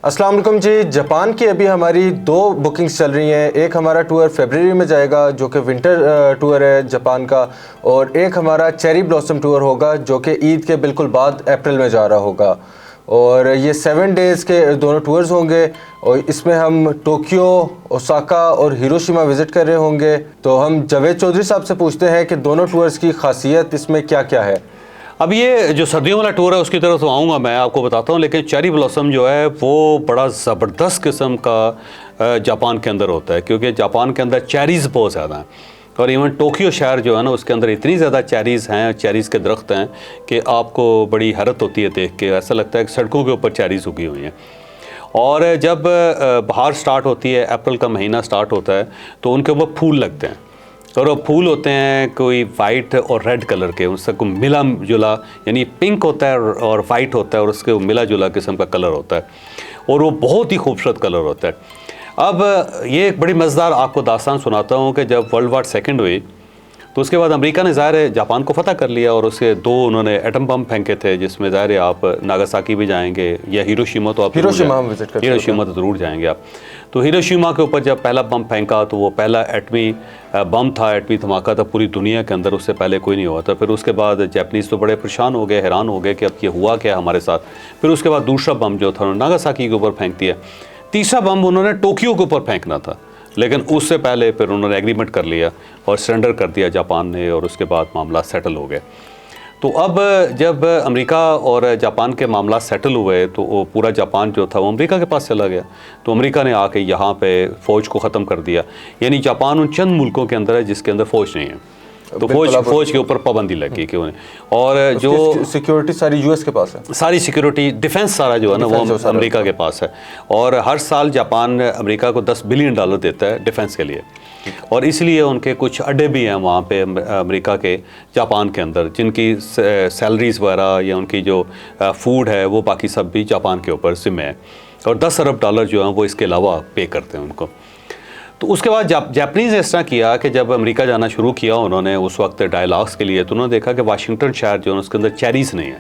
अस्सलाम वालेकुम जी। जापान की अभी हमारी दो बुकिंग्स चल रही हैं। एक हमारा टूर फरवरी में जाएगा जो कि विंटर टूर है जापान का, और एक हमारा चेरी ब्लॉसम टूर होगा जो कि ईद के बिल्कुल बाद अप्रैल में जा रहा होगा। और ये 7 डेज़ के दोनों टूर्स होंगे और इसमें हम टोक्यो, ओसाका और हिरोशिमा विज़िट कर रहे होंगे। तो हम जावेद चौधरी साहब से पूछते हैं कि दोनों टूर्स की खासियत इसमें क्या क्या है। अब ये जो सर्दियों वाला टूर है उसकी तरफ तो आऊँगा, मैं आपको बताता हूँ। लेकिन चेरी ब्लॉसम जो है वो बड़ा ज़बरदस्त किस्म का जापान के अंदर होता है, क्योंकि जापान के अंदर चेरीज़ बहुत ज़्यादा हैं। और इवन टोक्यो शहर जो है ना, उसके अंदर इतनी ज़्यादा चेरीज़ हैं, चेरीज़ के दरख्त हैं कि आपको बड़ी हैरत होती है देख के। ऐसा लगता है कि सड़कों के ऊपर चेरीज़ उगी हुई हैं। और जब बहार स्टार्ट होती है, अप्रैल का महीना स्टार्ट होता है, तो उनके ऊपर फूल लगते हैं। और वो फूल होते हैं कोई वाइट और रेड कलर के, उससे को मिला जुला, यानी पिंक होता है और वाइट होता है और उसके मिला जुला किस्म का कलर होता है, और वो बहुत ही खूबसूरत कलर होता है। अब ये एक बड़ी मज़ेदार आपको दास्तान सुनाता हूँ कि जब वर्ल्ड वार सेकंड हुई तो उसके बाद अमेरिका ने ज़ाहिर है जापान को फ़तह कर लिया, और उसके दो उन्होंने एटम बम फेंके थे, जिसमें ज़ाहिर है आप नागासाकी भी जाएंगे या हिरोशिमा, तो आप हिरोशिमा तो ज़रूर जाएंगे आप। तो हिरोशिमा के ऊपर जब पहला बम फेंका तो वो पहला एटमी बम था, एटमी धमाका था पूरी दुनिया के अंदर, उससे पहले कोई नहीं हुआ था। फिर उसके बाद जैपनीज़ तो बड़े परेशान हो गए, हैरान हो गए कि अब ये हुआ क्या हमारे साथ। फिर उसके बाद दूसरा बम जो था उन्होंने नागासाकी के ऊपर फेंक दिया। तीसरा बम उन्होंने टोक्यो के ऊपर फेंकना था, लेकिन उससे पहले फिर उन्होंने एग्रीमेंट कर लिया और सरेंडर कर दिया जापान ने, और उसके बाद मामला सेटल हो गए। तो अब जब अमेरिका और जापान के मामला सेटल हुए तो वो पूरा जापान जो था वो अमेरिका के पास चला गया। तो अमेरिका ने आके यहाँ पे फ़ौज को ख़त्म कर दिया, यानी जापान उन चंद मुल्कों के अंदर है जिसके अंदर फ़ौज नहीं है। तो फौज के ऊपर पाबंदी लगी क्यों नहीं। और जो सिक्योरिटी सारी यूएस के पास है, सारी सिक्योरिटी डिफेंस सारा जो है ना वो अमेरिका के पास है। और हर साल जापान अमेरिका को $10 बिलियन देता है डिफेंस के लिए, और इसलिए उनके कुछ अड्डे भी हैं वहाँ पे अमेरिका के जापान के अंदर, जिनकी सैलरीज वगैरह या उनकी जो फूड है वो बाकी सब भी जापान के ऊपर ज़िम्मे है। और $10 अरब जो हैं वो इसके अलावा पे करते हैं उनको। तो उसके बाद जापानीज़ ने इस तरह किया कि जब अमेरिका जाना शुरू किया उन्होंने उस वक्त डायलॉग्स के लिए, तो उन्होंने देखा कि वाशिंगटन शहर जो है उसके अंदर चेरीज़ नहीं है।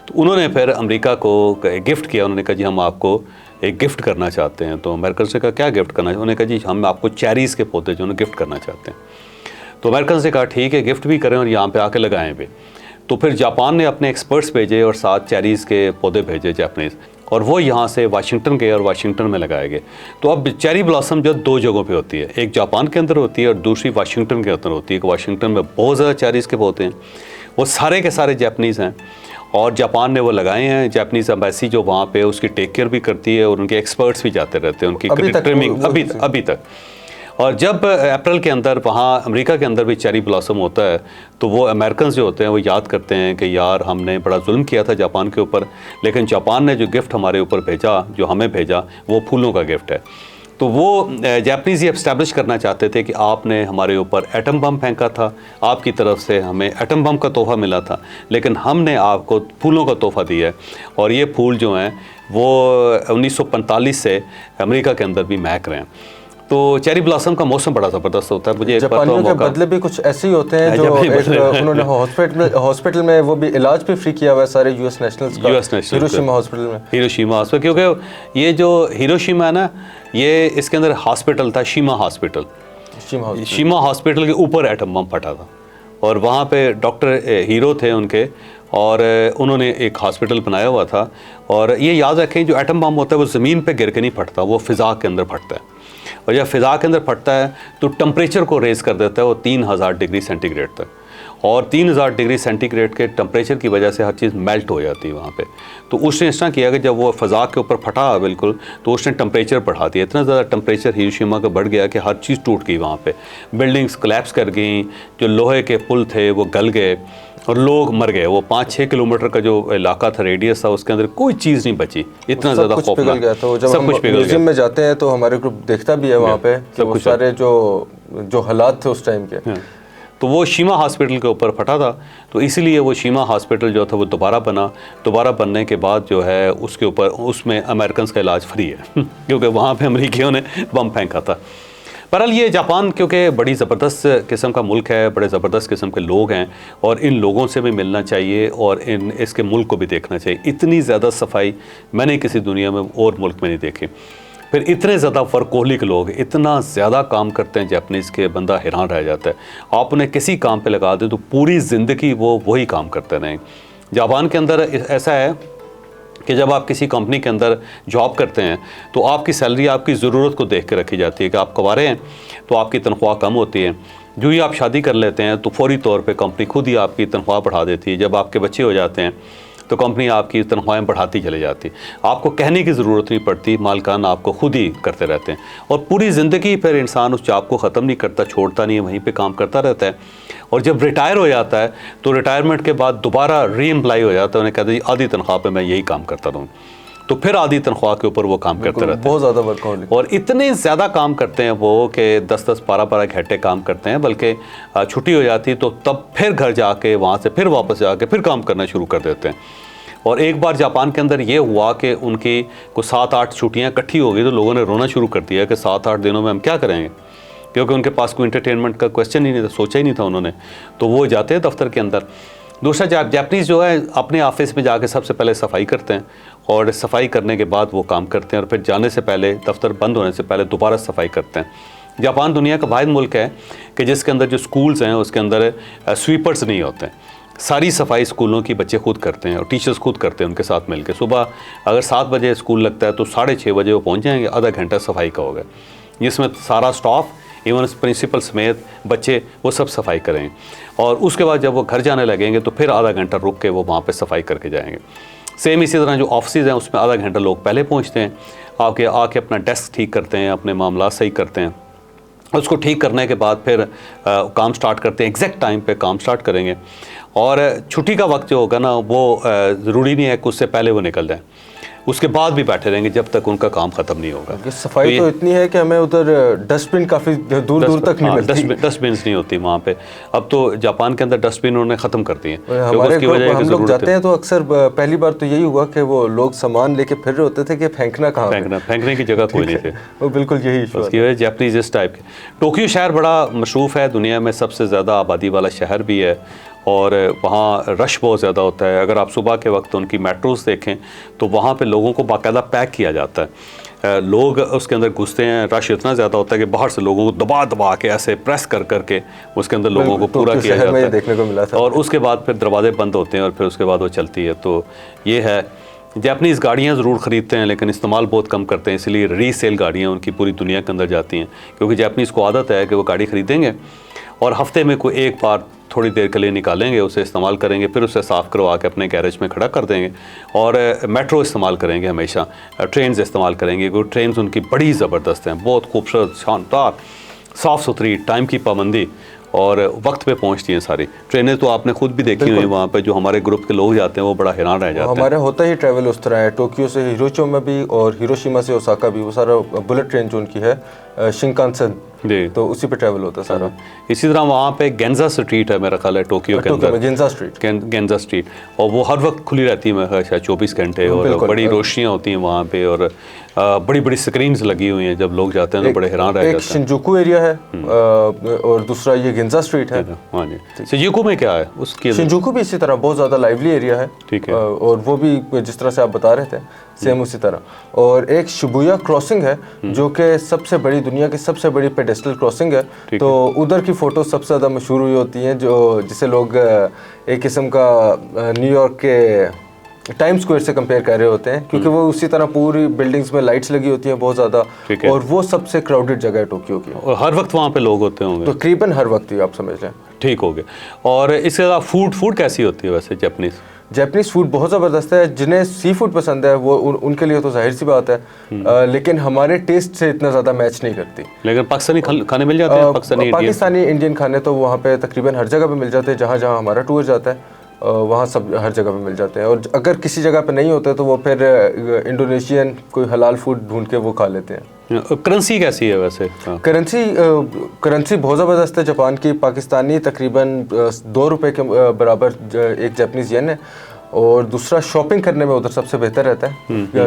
तो उन्होंने फिर अमेरिका को गिफ्ट किया। उन्होंने कहा जी हम आपको एक गिफ्ट करना चाहते हैं। तो अमेरिकन से कहा क्या गिफ्ट करना है? उन्होंने कहा जी हम आपको चेरीज़ के पौधे जो है गिफ्ट करना चाहते हैं। तो अमेरिकन से कहा ठीक है गिफ्ट भी करें और यहाँ पर आके लगाएँ भी। तो फिर जापान ने अपने एक्सपर्ट्स भेजे और 7 चेरीज़ के पौधे भेजे जापानीज़, और वो यहाँ से वाशिंगटन गए और वाशिंगटन में लगाए गए। तो अब चेरी ब्लॉसम जो 2 जगहों पे होती है, एक जापान के अंदर होती है और दूसरी वाशिंगटन के अंदर होती है। वाशिंगटन में बहुत ज़्यादा चेरीज़ के पौधे हैं, वो सारे के सारे जापानीज़ हैं और जापान ने वो लगाए हैं। जापानीज़ एम्बेसी जो वहाँ पे उसकी टेक केयर भी करती है और उनके एक्सपर्ट्स भी जाते रहते हैं, उनकी ट्रेनिंग अभी तक। और जब अप्रैल के अंदर वहाँ अमेरिका के अंदर भी चेरी ब्लॉसम होता है तो वो अमेरिकन जो होते हैं वो याद करते हैं कि यार हमने बड़ा जुल्म किया था जापान के ऊपर, लेकिन जापान ने जो गिफ्ट हमारे ऊपर भेजा, जो हमें भेजा, वो फूलों का गिफ्ट है। तो वो जापानीज़ ये एस्टैब्लिश करना चाहते थे कि आपने हमारे ऊपर एटम बम फेंका था, आपकी तरफ से हमें एटम बम का तोहफ़ा मिला था, लेकिन हमने आपको फूलों का तोहफ़ा दिया है। और ये फूल जो हैं वो 1945 से अमेरिका के अंदर भी महक रहे हैं। तो चेरी ब्लॉसम का मौसम बड़ा ज़बरदस्त होता है। मुझे जापानियों के बदले भी कुछ ऐसे ही होते हैं जो उन्होंने हॉस्पिटल में वो भी इलाज भी फ्री किया हुआ है सारे यूएस नेशनल्स का, हिरोशिमा हॉस्पिटल में। हिरोशिमा हॉस्पिटल, क्योंकि ये जो हिरोशिमा है ना, ये इसके अंदर हॉस्पिटल था, शीमा हॉस्पिटल। शीमा हॉस्पिटल के ऊपर एटम बम फटा था और वहाँ पे डॉक्टर हीरो थे उनके, और उन्होंने एक हॉस्पिटल बनाया हुआ था। और ये याद रखें जो एटम बम होता है वो ज़मीन पे गिर के नहीं फटता, वो फ़िज़ा के अंदर फटता है। और जब फ़िज़ा के अंदर फटता है तो टेम्परेचर को रेज़ कर देता है वो 3000 डिग्री सेंटीग्रेड तक, और 3000 डिग्री सेंटीग्रेड के टेम्परेचर की वजह से हर चीज़ मेल्ट हो जाती है वहाँ पे। तो उसने इस तरह किया कि जब वो फ़िज़ा के ऊपर फटा बिल्कुल, तो उसने टेम्परेचर बढ़ा दिया। इतना ज़्यादा टेम्परेचर हिरोशिमा का बढ़ गया कि हर चीज़ टूट गई वहाँ पे, बिल्डिंग्स कोलैप्स कर गई, जो लोहे के पुल थे वो गल गए और लोग मर गए। वो 5-6 किलोमीटर का जो इलाका था, रेडियस था, उसके अंदर कोई चीज़ नहीं बची, इतना ज़्यादा खौफ पिघल गया। तो जब हम म्यूजियम में जाते हैं तो हमारे ग्रुप देखता भी है वहाँ पे सब कुछ, सारे जो हालात थे उस टाइम के। तो वो शीमा हॉस्पिटल के ऊपर फटा था, तो इसीलिए वो शीमा हॉस्पिटल जो था वो दोबारा बना। दोबारा बनने के बाद जो है उसके ऊपर उसमें अमेरिकन का इलाज फ्री है क्योंकि वहाँ पे अमेरिकियों ने बम फेंका था। बहरहाल ये जापान क्योंकि बड़ी ज़बरदस्त किस्म का मुल्क है, बड़े ज़बरदस्त किस्म के लोग हैं और इन लोगों से भी मिलना चाहिए और इसके मुल्क को भी देखना चाहिए। इतनी ज़्यादा सफाई मैंने किसी दुनिया में और मुल्क में नहीं देखी। फिर इतने ज़्यादा वर्कोहलिक लोग, इतना ज़्यादा काम करते हैं जापानीज़ के, बंदा हैरान रह जाता है। आप उन्हें किसी काम पे लगा दें तो पूरी ज़िंदगी वो वही काम करते रहें। जापान के अंदर ऐसा है कि जब आप किसी कंपनी के अंदर जॉब करते हैं तो आपकी सैलरी आपकी ज़रूरत को देख के रखी जाती है कि आप कवारे हैं तो आपकी तनख्वाह कम होती है। जो ही आप शादी कर लेते हैं तो फौरी तौर पे कंपनी खुद ही आपकी तनख्वाह बढ़ा देती है। जब आपके बच्चे हो जाते हैं तो कंपनी आपकी तनख्वाहें बढ़ाती चली जाती। आपको कहने की ज़रूरत नहीं पड़ती, मालिकान आपको खुद ही करते रहते हैं और पूरी ज़िंदगी फिर इंसान उस जॉब को ख़त्म नहीं करता, छोड़ता नहीं है, वहीं पे काम करता रहता है। और जब रिटायर हो जाता है तो रिटायरमेंट के बाद दोबारा री एम्प्लॉय हो जाता है। उन्हें कहते हैं आधी तनख्वाह पे मैं यही काम करता रहूँ, तो फिर आधी तनख्वाह के ऊपर वो काम करते रहते हैं। बहुत ज़्यादा वर्कहोलिक और इतने ज़्यादा काम करते हैं वो कि 10-10, 12-12 घंटे काम करते हैं, बल्कि छुट्टी हो जाती तो तब फिर घर जाके वहाँ से फिर वापस जाके फिर काम करना शुरू कर देते हैं। और एक बार जापान के अंदर ये हुआ कि उनकी कुछ 7-8 छुट्टियाँ इकट्ठी हो गई तो लोगों ने रोना शुरू कर दिया कि 7-8 दिनों में हम क्या करेंगे, क्योंकि उनके पास कोई इंटरटेनमेंट का क्वेश्चन ही नहीं था, सोचा ही नहीं था उन्होंने। तो वो जाते हैं दफ्तर के अंदर। दूसरा जापानीज़ जो है अपने ऑफिस में जाके सबसे पहले सफाई करते हैं और सफाई करने के बाद वो काम करते हैं और फिर जाने से पहले, दफ्तर बंद होने से पहले दोबारा सफाई करते हैं। जापान दुनिया का वाहिद मुल्क है कि जिसके अंदर जो स्कूल्स हैं उसके अंदर स्वीपर्स नहीं होते हैं। सारी सफाई स्कूलों की बच्चे खुद करते हैं और टीचर्स खुद करते हैं उनके साथ मिलकर। सुबह अगर 7 बजे स्कूल लगता है तो 6:30 बजे वो पहुंच जाएंगे, आधा घंटा सफाई का होगा, जिसमें सारा स्टाफ इवन प्रिंसिपल समेत बच्चे वो सब सफाई करेंगे। और उसके बाद जब वो घर जाने लगेंगे तो फिर आधा घंटा रुक के वो वहाँ पे सफाई करके जाएंगे। सेम इसी तरह जो ऑफिस हैं उसमें आधा घंटा लोग पहले पहुँचते हैं, आके अपना डेस्क ठीक करते हैं, अपने मामला सही करते हैं। उसको ठीक करने के बाद फिर काम स्टार्ट करते हैं, एग्जैक्ट टाइम पे काम स्टार्ट करेंगे। और छुट्टी का वक्त जो होगा ना वो ज़रूरी नहीं है कि उससे पहले वो निकल जाए, उसके बाद भी बैठे रहेंगे जब तक उनका काम ख़त्म नहीं होगा। सफाई तो इतनी है कि हमें उधर डस्टबिन काफ़ी दूर दूर तक नहीं मिलती। डस्टबिन नहीं होती वहाँ पे। अब तो जापान के अंदर डस्टबिन उन्होंने ख़त्म कर दिए। हम लोग जाते हैं तो अक्सर पहली बार तो यही हुआ कि वो लोग सामान लेके फिर रहे होते थे कि फेंकना कहाँ, फेंकने की जगह कोई नहीं थी। वो बिल्कुल यही उसकी वजह जापानीज इस टाइप के। टोक्यो शहर बड़ा मशरूफ़ है, दुनिया में सबसे ज़्यादा आबादी वाला शहर भी है और वहाँ रश बहुत ज़्यादा होता है। अगर आप सुबह के वक्त उनकी मेट्रोज़ देखें तो वहाँ पे लोगों को बाकायदा पैक किया जाता है। लोग उसके अंदर घुसते हैं, रश इतना ज़्यादा होता है कि बाहर से लोगों को दबा के ऐसे प्रेस कर उसके अंदर लोगों को पूरा किया जाता है। देखने को मिला था। और उसके बाद फिर दरवाजे बंद होते हैं और फिर उसके बाद वो चलती है। तो ये है, जापानीज़ गाड़ियाँ ज़रूर ख़रीदते हैं लेकिन इस्तेमाल बहुत कम करते हैं, इसलिए रीसेल गाड़ियाँ उनकी पूरी दुनिया के अंदर जाती हैं, क्योंकि जापानीज़ को आदत है कि वो गाड़ी ख़रीदेंगे और हफ्ते में कोई एक बार थोड़ी देर के लिए निकालेंगे, उसे इस्तेमाल करेंगे, फिर उसे साफ़ करवा के अपने गैरेज में खड़ा कर देंगे। और मेट्रो इस्तेमाल करेंगे, हमेशा ट्रेन्स इस्तेमाल करेंगे, क्योंकि ट्रेन्स उनकी बड़ी ज़बरदस्त हैं, बहुत खूबसूरत, शानदार, साफ़ सुथरी, टाइम की पाबंदी और वक्त पे पहुंचती हैं सारी ट्रेनें। तो आपने खुद भी देखी हुई वहाँ पे, जो हमारे ग्रुप के लोग जाते हैं वो बड़ा हैरान रह जाते हैं। हमारे होता ही ट्रैवल उस तरह है, टोक्यो से हिरोशिमा भी और हिरोशिमा से ओसाका भी, वो सारा बुलेट ट्रेन जो उनकी है शिंकानसेन, तो उसी पे ट्रैवल होता है सारा। इसी तरह वहाँ पे गेंजा स्ट्रीट है मेरा ख्याल है टोक्यो के अंदर, गेंजा स्ट्रीट, और वो हर वक्त खुली रहती है, मेरा ख्याल 24 घंटे, और बड़ी रोशनियाँ होती हैं वहाँ पे और बड़ी बड़ी स्क्रीन्स लगी हुई हैं। जब लोग जाते हैं तो बड़े हैरान रह जाते हैं। एक शिंजुकू एरिया है और दूसरा ये गेंजा स्ट्रीट है। हाँ जी। शिंजुकू में क्या है उसकी? शिंजुकू भी इसी तरह बहुत ज़्यादा लाइवली एरिया है, ठीक है, और वो भी जिस तरह से आप बता रहे थे सेम उसी तरह। और एक शिबुया क्रॉसिंग है जो कि सबसे बड़ी, दुनिया की सबसे बड़ी पेडेस्ट्रियल क्रॉसिंग है, तो उधर की फ़ोटो सबसे ज़्यादा मशहूर हुई होती हैं, जो जिसे लोग एक किस्म का न्यूयॉर्क के टाइम स्क्वायर से कंपेयर कर रहे होते हैं, क्योंकि वो उसी तरह पूरी बिल्डिंग्स में लाइट्स लगी होती हैं बहुत ज़्यादा, और वो सबसे क्राउडेड जगह है टोक्यो की, और हर वक्त वहाँ पे लोग होते होंगे, तकरीबन हर वक्त ही आप समझ लें। ठीक हो गया। और इसके अलावा फूड कैसी होती है वैसे जापानीज़ फूड बहुत ज़बरदस्त है। जिन्हें सी फूड पसंद है वो उनके लिए तो जाहिर सी बात है, लेकिन हमारे टेस्ट से इतना ज़्यादा मैच नहीं करती। लेकिन पाकिस्तानी खाने मिल जाते हैं? पाकिस्तानी इंडियन खाने तो वहाँ पे तकरीबन हर जगह पे मिल जाते हैं, जहाँ जहाँ हमारा टूर जाता है वहाँ सब हर जगह पे मिल जाते हैं। और अगर किसी जगह पे नहीं होते तो वो फिर इंडोनेशियन कोई हलाल फूड ढूंढ के वो खा लेते हैं। करेंसी कैसी है वैसे? करेंसी बहुत ज़बरदस्त है जापान की। पाकिस्तानी तकरीबन 2 रुपये के बराबर एक जापानीज़ येन है, और दूसरा शॉपिंग करने में उधर सबसे बेहतर रहता है,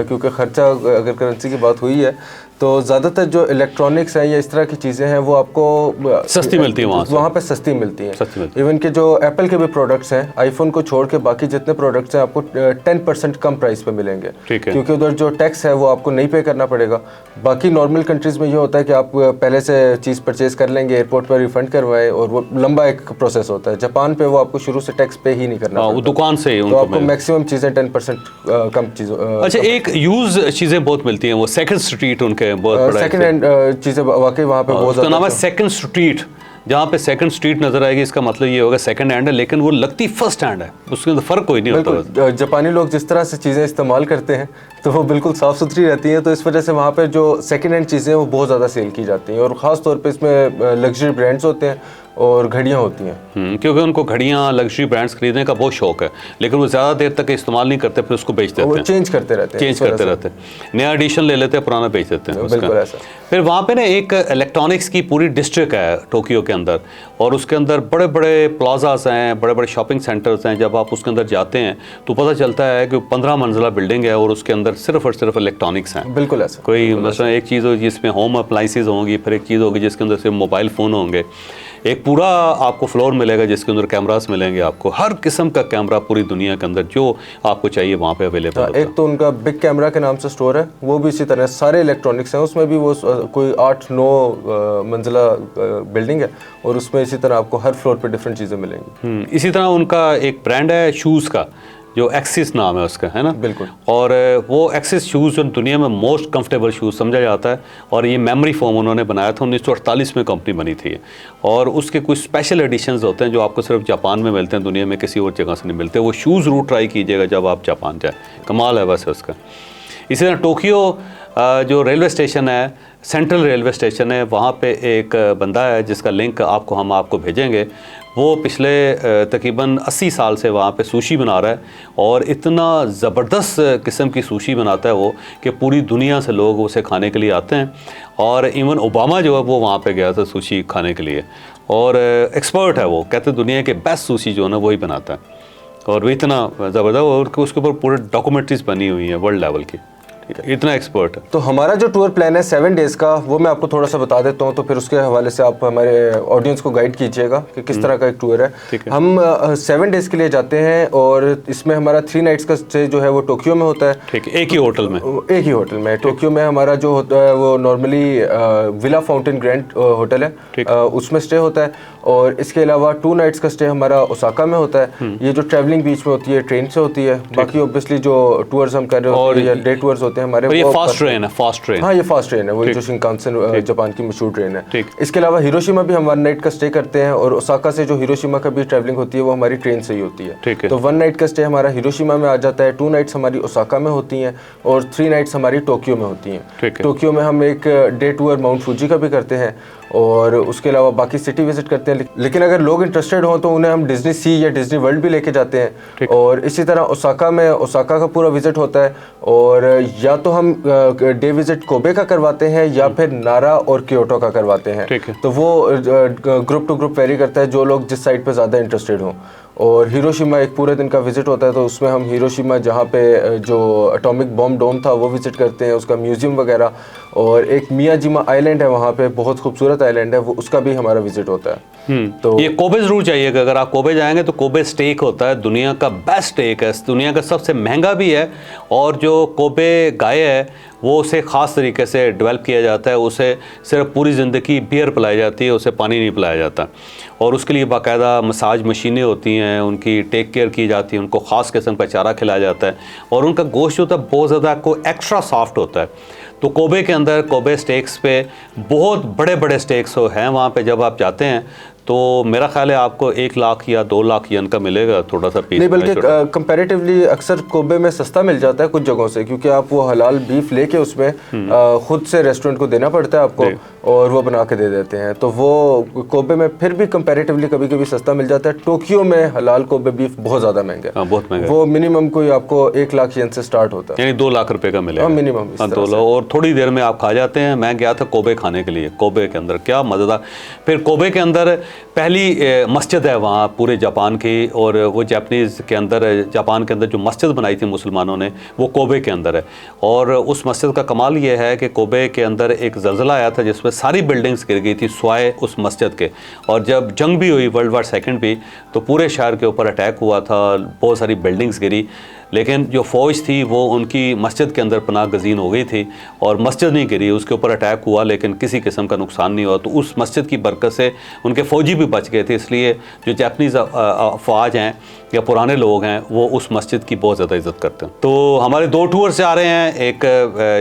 क्योंकि ख़र्चा अगर करेंसी की बात हुई है तो ज़्यादातर जो इलेक्ट्रॉनिक्स हैं या इस तरह की चीज़ें हैं वो आपको सस्ती मिलती है वहाँ पे सस्ती मिलती हैं। इवन कि जो एप्पल के भी प्रोडक्ट्स हैं, आईफोन को छोड़ के बाकी जितने प्रोडक्ट्स हैं आपको 10% कम प्राइस पे मिलेंगे, क्योंकि उधर जो टैक्स है वो आपको नहीं पे करना पड़ेगा। बाकी नॉर्मल कंट्रीज़ में ये होता है कि आप पहले से चीज़ परचेज कर लेंगे, एयरपोर्ट पर रिफंड करवाएं, और वो लंबा एक प्रोसेस होता है। जापान पे वो आपको शुरू से टैक्स पे ही नहीं करना, वो दुकान से तो आपको मैक्सिमम चीज़ें 10% कम चीज़ों। अच्छा, एक यूज चीज़ें बहुत मिलती हैं, वो सेकंड स्ट्रीट उनके बहुत बड़ा सेकंड हैंड चीज़ें वाकई वहाँ पे बहुत ज़्यादा। नाम है सेकंड स्ट्रीट, जहाँ पे सेकंड स्ट्रीट नजर आएगी, इसका मतलब ये होगा सेकंड हैंड है, लेकिन वो लगती फर्स्ट हैंड है, उसके अंदर फर्क कोई नहीं होता। जापानी लोग जिस तरह से चीज़ें इस्तेमाल करते हैं तो वो बिल्कुल साफ़ सुथरी रहती हैं, तो इस वजह से वहाँ पे जो सेकंड हैंड चीज़ें हैं वो बहुत ज़्यादा सेल की जाती हैं, और ख़ास तौर पे इसमें लग्जरी ब्रांड्स होते हैं और घड़ियाँ होती हैं। क्योंकि उनको घड़ियाँ लग्जरी ब्रांड्स खरीदने का बहुत शौक है, लेकिन वो ज़्यादा देर तक इस्तेमाल नहीं करते, फिर उसको बेच देते हैं, चेंज करते रहते हैं, नया एडिशन ले लेते हैं, पुराना बेच देते हैं। बिल्कुल ऐसा। फिर वहाँ पे ना एक इलेक्ट्रॉनिक्स की पूरी डिस्ट्रिक्ट है टोक्यो के अंदर, और उसके अंदर बड़े बड़े प्लाजास हैं, बड़े बड़े शॉपिंग सेंटर्स हैं। जब आप उसके अंदर जाते हैं तो पता चलता है कि 15 मंजिला बिल्डिंग है और उसके अंदर सिर्फ और सिर्फ इलेक्ट्रॉनिक्स हैं। बिल्कुल ऐसा। कोई मतलब एक चीज़ होगी जिसमें होम अप्लाइंसेज होंगी, फिर एक चीज़ होगी जिसके अंदर सिर्फ मोबाइल फ़ोन होंगे, एक पूरा आपको फ्लोर मिलेगा जिसके अंदर कैमरास मिलेंगे, आपको हर किस्म का कैमरा पूरी दुनिया के अंदर जो आपको चाहिए वहाँ पे अवेलेबल होता है। एक तो उनका बिग कैमरा के नाम से स्टोर है, वो भी इसी तरह सारे इलेक्ट्रॉनिक्स हैं, उसमें भी वो कोई 8-9 मंजिला बिल्डिंग है, और उसमें इसी तरह आपको हर फ्लोर पे डिफरेंट चीज़ें मिलेंगी। इसी तरह उनका एक ब्रांड है शूज़ का, जो एक्सिस नाम है उसका, है ना। बिल्कुल। और वो एक्सिस शूज़ जो दुनिया में मोस्ट कंफर्टेबल शूज़ समझा जाता है, और ये मेमोरी फोम उन्होंने बनाया था, 1948 में कंपनी बनी थी, और उसके कुछ स्पेशल एडिशंस होते हैं जो आपको सिर्फ जापान में मिलते हैं, दुनिया में किसी और जगह से नहीं मिलते। वो शूज़ ज़रूर ट्राई कीजिएगा जब आप जापान जाए, कमाल है वैसे उसका। इसी तरह टोक्यो जो रेलवे स्टेशन है, सेंट्रल रेलवे स्टेशन है, वहाँ पे एक बंदा है जिसका लिंक हम आपको भेजेंगे। वो पिछले तकरीबन 80 साल से वहाँ पे सुशी बना रहा है, और इतना ज़बरदस्त किस्म की सुशी बनाता है वो कि पूरी दुनिया से लोग उसे खाने के लिए आते हैं। और इवन ओबामा जो है वो वहाँ पे गया था सुशी खाने के लिए, और एक्सपर्ट है वो, कहते हैं दुनिया के बेस्ट सुशी जो है ना वही बनाता है, और वो इतना ज़बरदस्त, और उसके ऊपर पूरे डॉक्यूमेंट्रीज बनी हुई हैं वर्ल्ड लेवल की, इतना एक्सपर्ट है। तो हमारा जो टूर प्लान है 7 डेज़ का, वो मैं आपको थोड़ा सा बता देता हूँ, तो फिर उसके हवाले से आप हमारे ऑडियंस को गाइड कीजिएगा कि किस तरह का एक टूर है। हम 7 डेज़ के लिए जाते हैं, और इसमें हमारा 3 नाइट्स का स्टे जो है वो टोक्यो में होता है। ठीक है, एक ही होटल में। टोक्यो में हमारा जो होता है वो normally villa fountain grand hotel है, उसमें स्टे होता है। और इसके अलावा 2 नाइट्स का स्टे हमारा ओसाका में होता है। ये जो ट्रैवलिंग बीच में होती है ट्रेन से होती है, बाकी ऑब्वियसली जो टूर्स हम कर रहे होते हैं या डे टूर्स होते हैं हमारे, ये फास्ट ट्रेन है, फास्ट ट्रेन। हाँ, ये फास्ट ट्रेन है, वही जो शिनकानसेन जापान की मशहूर ट्रेन है। इसके अलावा हिरोशिमा भी हम 1 नाइट का स्टे करते हैं, और ओसाका से जो हिरोशिमा का भी ट्रैवलिंग होती है वो हमारी ट्रेन से ही होती है। तो 1 नाइट का स्टे हमारा हिरोशिमा में आ जाता है, 2 नाइट्स हमारी ओसाका में होती हैं, और 3 नाइट्स हमारी टोक्यो में होती हैं। टोक्यो में हम एक डे टूर माउंट फूजी का भी करते हैं, और उसके अलावा बाकी सिटी विजिट करते हैं। लेकिन अगर लोग इंटरेस्टेड हों तो उन्हें हम डिज्नी सी या डिज्नी वर्ल्ड भी लेके जाते हैं। और इसी तरह ओसाका में ओसाका का पूरा विजिट होता है, और या तो हम डे विजिट कोबे का करवाते हैं या फिर नारा और क्योटो का करवाते हैं। तो वो ग्रुप टू ग्रुप वेरी करता है, जो लोग जिस साइड पे ज़्यादा इंटरेस्टेड हों। और हिरोशिमा एक पूरे दिन का विज़िट होता है, तो उसमें हम हिरोशिमा जहाँ पे जो एटॉमिक बॉम्ब डोम था वो विज़िट करते हैं, उसका म्यूज़ियम वगैरह। और एक मियाजिमा आइलैंड है वहाँ पे, बहुत खूबसूरत आइलैंड है वो, उसका भी हमारा विज़िट होता है। तो ये कोबे ज़रूर जाइएगा, अगर आप कोबे जाएंगे तो कोबे स्टेक होता है, दुनिया का बेस्ट स्टेक है, दुनिया का सबसे महंगा भी है। और जो कोबे गाय है वो उसे ख़ास तरीके से डेवलप किया जाता है, उसे सिर्फ पूरी ज़िंदगी बियर पिलाई जाती है, उसे पानी नहीं पिलाया जाता, और उसके लिए बाकायदा मसाज मशीनें होती हैं, उनकी टेक केयर की जाती है, उनको ख़ास किस्म का चारा खिलाया जाता है, और उनका गोश्त होता है बहुत ज़्यादा को एक्स्ट्रा सॉफ्ट होता है। तो कोबे के अंदर कोबे स्टेक्स पे बहुत बड़े बड़े स्टेक्स हैं वहाँ पे, जब आप जाते हैं तो मेरा ख्याल है आपको 1 लाख या 2 लाख येन का मिलेगा थोड़ा सा पीस। नहीं, बल्कि कंपैरेटिवली अक्सर कोबे में सस्ता मिल जाता है कुछ जगहों से, क्योंकि आप वो हलाल बीफ लेके उसमें खुद से रेस्टोरेंट को देना पड़ता है आपको, और वो बना के दे देते हैं। तो वो कोबे में फिर भी कंपैरेटिवली कभी कभी सस्ता मिल जाता है। टोक्यो में हलाल कोबे बीफ बहुत ज़्यादा महंगा है, बहुत महंगा, वो मिनिमम कोई आपको 1 लाख येन से स्टार्ट होता है, यानी 2 लाख रुपए का मिलेगा मिनिमम। 2 लाख, और थोड़ी देर में आप खा जाते हैं। मैं गया था कोबे खाने के लिए, कोबे के अंदर क्या मज़ेदार। फिर कोबे के अंदर पहली मस्जिद है वहाँ पूरे जापान की, और वो जापानीज़ के अंदर, जापान के अंदर जो मस्जिद बनाई थी मुसलमानों ने वो कोबे के अंदर है। और उस मस्जिद का कमाल ये है कि कोबे के अंदर एक ज़लज़ला आया था जिसमें सारी बिल्डिंग्स गिर गई थी स्वाय उस मस्जिद के, और जब जंग भी हुई वर्ल्ड वार सेकंड भी, तो पूरे शहर के ऊपर अटैक हुआ था, बहुत सारी बिल्डिंग्स गिरी, लेकिन जो फ़ौज थी वो उनकी मस्जिद के अंदर पनाह गज़ीन हो गई थी और मस्जिद नहीं गिरी, उसके ऊपर अटैक हुआ लेकिन किसी किस्म का नुकसान नहीं हुआ। तो उस मस्जिद की बरकत से उनके फ़ौजी भी बच गए थे, इसलिए जो जापानीज़ अफवाज हैं या पुराने लोग हैं वो उस मस्जिद की बहुत ज़्यादा इज़्ज़त करते हैं। तो हमारे 2 टूर्स जा रहे हैं, एक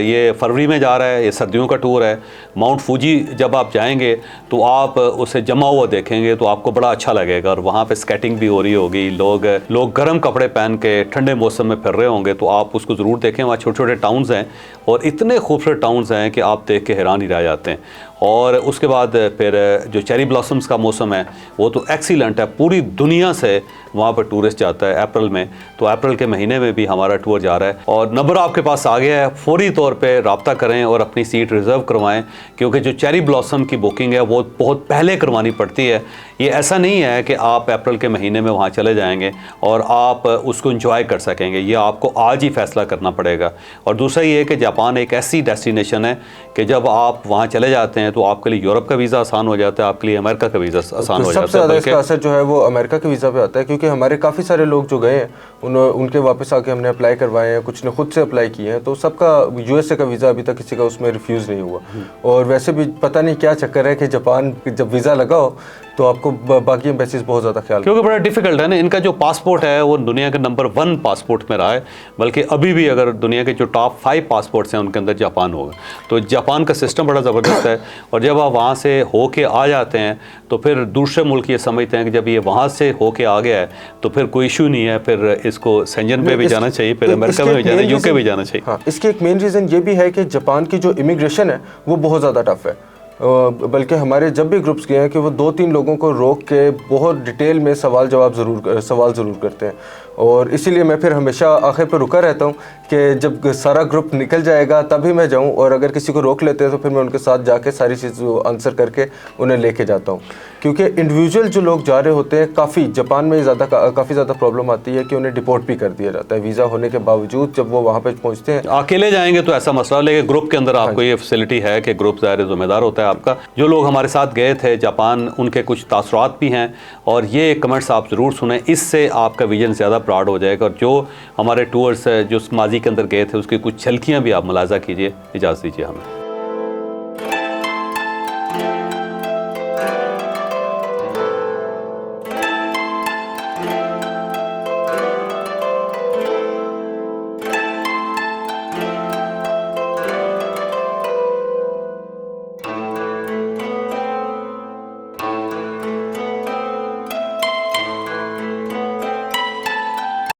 ये फरवरी में जा रहा है, ये सर्दियों का टूर है। माउंट फूजी जब आप जाएंगे तो आप उसे जमा हुआ देखेंगे तो आपको बड़ा अच्छा लगेगा, और वहाँ पे स्केटिंग भी हो रही होगी, लोग गर्म कपड़े पहन के ठंडे मौसम में फिर रहे होंगे, तो आप उसको ज़रूर देखें। वहाँ छोटे छोटे टाउन्स हैं और इतने खूबसूरत टाउन्स हैं कि आप देख के हैरान ही रह जाते हैं। और उसके बाद फिर जो चेरी ब्लॉसम्स का मौसम है वो तो एक्सीलेंट है, पूरी दुनिया से वहाँ पर टूरिस्ट जाता है अप्रैल में, तो अप्रैल के महीने में भी हमारा टूर जा रहा है। और नंबर आपके पास आ गया है, फौरी तौर पे रब्ता करें और अपनी सीट रिज़र्व करवाएं, क्योंकि जो चेरी ब्लॉसम की बुकिंग है वो बहुत पहले करवानी पड़ती है। ये ऐसा नहीं है कि आप अप्रैल के महीने में वहाँ चले जाएंगे और आप उसको इंजॉय कर सकेंगे, ये आपको आज ही फैसला करना पड़ेगा। और दूसरा ये है कि जापान एक ऐसी डेस्टिनेशन है कि जब आप वहाँ चले जाते हैं तो आपके लिए यूरोप का वीज़ा आसान हो जाता है, आपके लिए अमेरिका का वीज़ा आसान हो जाता है। सबसे ज़्यादा इसका असर जो है वो अमेरिका के वीज़ा पे आता है, क्योंकि हमारे काफ़ी सारे लोग जो गए हैं उनके वापस आके हमने अप्लाई करवाए हैं, कुछ ने खुद से अप्लाई किए हैं, तो सबका यूएसए का वीज़ा अभी तक किसी का उसमें रिफ्यूज़ नहीं हुआ। और वैसे भी पता नहीं क्या चक्कर है कि जापान जब वीज़ा लगा हो तो आपको बाकी एम्बेसीज बहुत ज़्यादा ख्याल, क्योंकि बड़ा डिफिकल्ट है ना, इनका जो पासपोर्ट है वो दुनिया के नंबर 1 पासपोर्ट में रहा है, बल्कि अभी भी अगर दुनिया के जो टॉप 5 पासपोर्ट्स हैं उनके अंदर जापान होगा। तो जापान का सिस्टम बड़ा ज़बरदस्त है, और जब आप वहाँ से होके आ जाते हैं तो फिर दूसरे मुल्क ये समझते हैं कि जब ये वहाँ से होके आ गया है तो फिर कोई इशू नहीं है, फिर इसको सेंजन पे भी जाना चाहिए, फिर अमेरिका में भी जाना, यूके भी जाना चाहिए। हाँ, इसकी एक मेन रीज़न ये भी है कि जापान की जो इमिग्रेशन है वो बहुत ज़्यादा टफ है। बल्कि हमारे जब भी ग्रुप्स गए हैं कि वो 2-3 लोगों को रोक के बहुत डिटेल में सवाल ज़रूर करते हैं, और इसीलिए मैं फिर हमेशा आखिर पर रुका रहता हूँ कि जब सारा ग्रुप निकल जाएगा तभी मैं जाऊँ, और अगर किसी को रोक लेते हैं तो फिर मैं उनके साथ जाके सारी चीज़ आंसर करके उन्हें लेके जाता हूँ। क्योंकि इंडिविजुअल जो लोग जा रहे होते हैं, जापान में काफ़ी ज़्यादा प्रॉब्लम आती है कि उन्हें डिपोर्ट भी कर दिया जाता है वीज़ा होने के बावजूद जब वो वहाँ पर पहुँचते हैं। अकेले जाएंगे तो ऐसा मसला, लेकिन ग्रुप के अंदर आपको ये फैसिलिटी है कि ग्रुप ज़ाहिर ज़िम्मेदार होता है आपका। जो लोग हमारे साथ गए थे जापान, उनके कुछ तासुरात भी हैं, और ये कमेंट्स आप ज़रूर सुनें, इससे आपका विजन ज़्यादा ब्रॉड हो जाएगा। और जो हमारे टूर्स जो माजी के अंदर गए थे उसकी कुछ झलकियाँ भी आप मुलाजा कीजिए। इजाज़त दीजिए हमें।